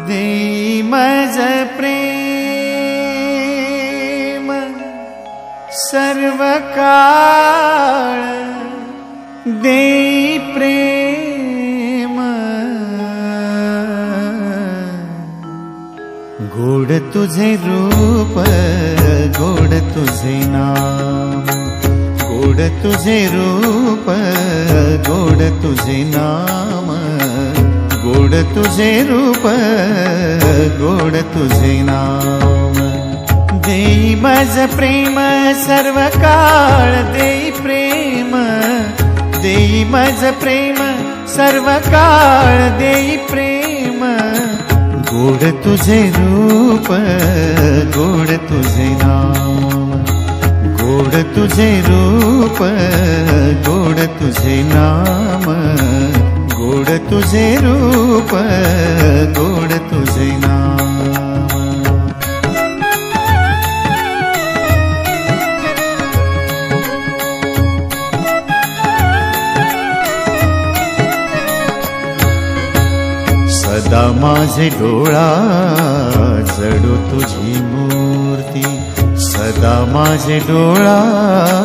देई मज प्रेम सर्व काळ, देई प्रेम गोड तुझे रूप, गोड तुझे नाम, गोड तुझे रूप, गोड तुझे नाम, गोड तुझे रूप, गोड तुझे नाम। देई मज प्रेम सर्व काळ, देई प्रेम, देई मज प्रेम सर्व काळ, देई प्रेम गोड तुझे रूप, गोड तुझे नाम, गोड तुझे रूप, गोड तुझे नाम, गोड तुझे रूप, गोड तुझे नाम। सदा माझे डोळा जडो तुझी मूर्ती, सदा माझे डोळा